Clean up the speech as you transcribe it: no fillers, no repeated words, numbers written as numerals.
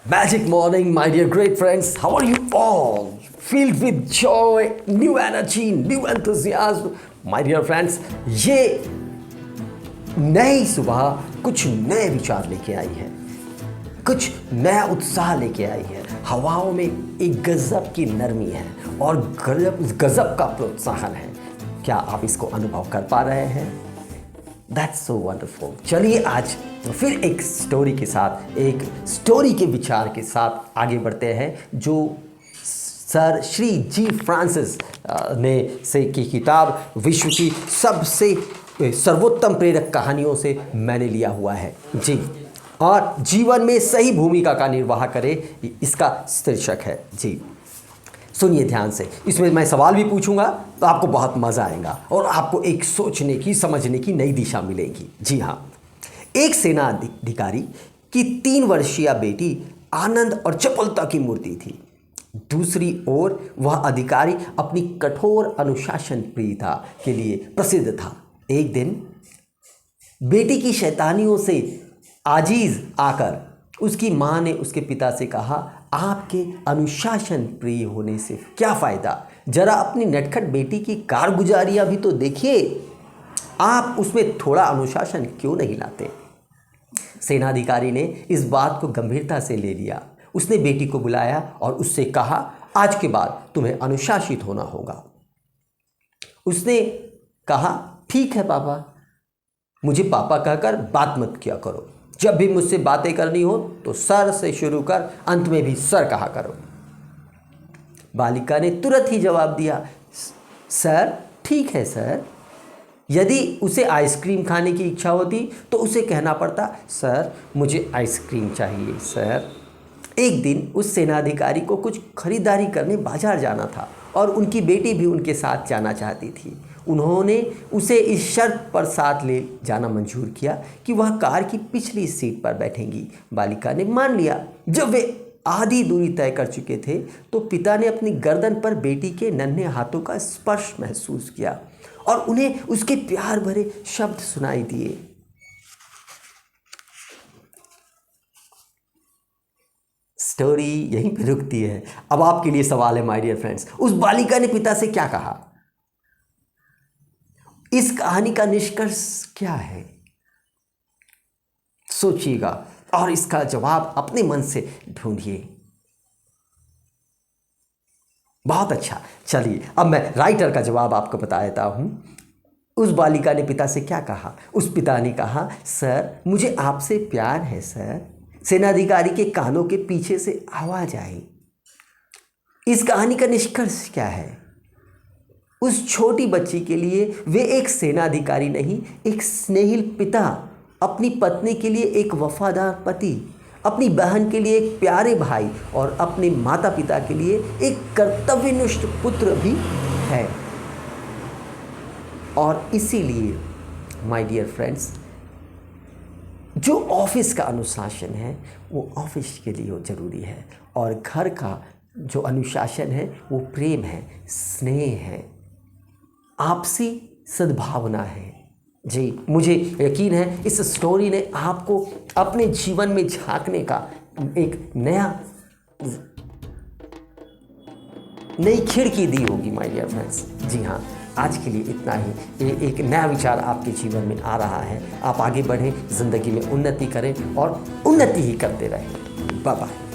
Magic morning, my dear great friends. How are you all? Filled with joy, new energy, new enthusiasm. My dear friends, ये नई सुबह कुछ नए विचार लेके आई है, कुछ नया उत्साह लेके आई है। हवाओं में एक गजब की नरमी है और गजब का प्रोत्साहन है। क्या आप इसको अनुभव कर पा रहे हैं? That's so wonderful. चलिए आज फिर एक स्टोरी के साथ, एक स्टोरी के विचार के साथ आगे बढ़ते हैं जो सर श्री जी फ्रांसिस ने से की किताब विश्व की सबसे सर्वोत्तम प्रेरक कहानियों से मैंने लिया हुआ है जी, और जीवन में सही भूमिका का निर्वाह करे, इसका शीर्षक है जी। सुनिए ध्यान से, इसमें मैं सवाल भी पूछूंगा तो आपको बहुत मज़ा आएगा और आपको एक सोचने की, समझने की नई दिशा मिलेगी। जी हाँ, एक सेना अधिकारी की 3 वर्षीय बेटी आनंद और चपलता की मूर्ति थी। दूसरी ओर वह अधिकारी अपनी कठोर अनुशासन प्रियता के लिए प्रसिद्ध था। एक दिन बेटी की शैतानियों से आजीज आकर उसकी माँ ने उसके पिता से कहा, आपके अनुशासन प्रिय होने से क्या फ़ायदा? जरा अपनी नटखट बेटी की कारगुजारियाँ भी तो देखिए, आप उसमें थोड़ा अनुशासन क्यों नहीं लाते? सेनाधिकारी ने इस बात को गंभीरता से ले लिया। उसने बेटी को बुलाया और उससे कहा, आज के बाद तुम्हें अनुशासित होना होगा। उसने कहा, ठीक है पापा, मुझे पापा कहकर बात मत किया करो। जब भी मुझसे बातें करनी हो तो सर से शुरू कर अंत में भी सर कहा करो। बालिका ने तुरंत ही जवाब दिया, सर ठीक है सर। यदि उसे आइसक्रीम खाने की इच्छा होती तो उसे कहना पड़ता, सर मुझे आइसक्रीम चाहिए सर। एक दिन उस सेनाधिकारी को कुछ खरीदारी करने बाजार जाना था और उनकी बेटी भी उनके साथ जाना चाहती थी। उन्होंने उसे इस शर्त पर साथ ले जाना मंजूर किया कि वह कार की पिछली सीट पर बैठेंगी। बालिका ने मान लिया। जब वे आधी दूरी तय कर चुके थे तो पिता ने अपनी गर्दन पर बेटी के नन्हे हाथों का स्पर्श महसूस किया और उन्हें उसके प्यार भरे शब्द सुनाई दिए। स्टोरी यहीं पे रुकती है। अब आपके लिए सवाल है माय डियर फ्रेंड्स, उस बालिका ने पिता से क्या कहा? इस कहानी का निष्कर्ष क्या है? सोचिएगा और इसका जवाब अपने मन से ढूंढिए। बहुत अच्छा, चलिए अब मैं राइटर का जवाब आपको बता देता हूं। उस बालिका ने पिता से क्या कहा? उस पिता ने कहा, सर मुझे आपसे प्यार है सर। सेनाधिकारी के कानों के पीछे से आवाज आई। इस कहानी का निष्कर्ष क्या है? उस छोटी बच्ची के लिए वे एक सेनाधिकारी नहीं, एक स्नेहिल पिता, अपनी पत्नी के लिए एक वफादार पति, अपनी बहन के लिए एक प्यारे भाई और अपने माता पिता के लिए एक कर्तव्यनिष्ठ पुत्र भी है। और इसीलिए माय डियर फ्रेंड्स, जो ऑफिस का अनुशासन है वो ऑफिस के लिए ज़रूरी है और घर का जो अनुशासन है वो प्रेम है, स्नेह है, आपसी सद्भावना है। जी, मुझे यकीन है इस स्टोरी ने आपको अपने जीवन में झांकने का एक नई खिड़की दी होगी माय डियर फ्रेंड्स। जी हाँ, आज के लिए इतना ही। एक नया विचार आपके जीवन में आ रहा है। आप आगे बढ़ें, ज़िंदगी में उन्नति करें और उन्नति ही करते रहें। Bye bye.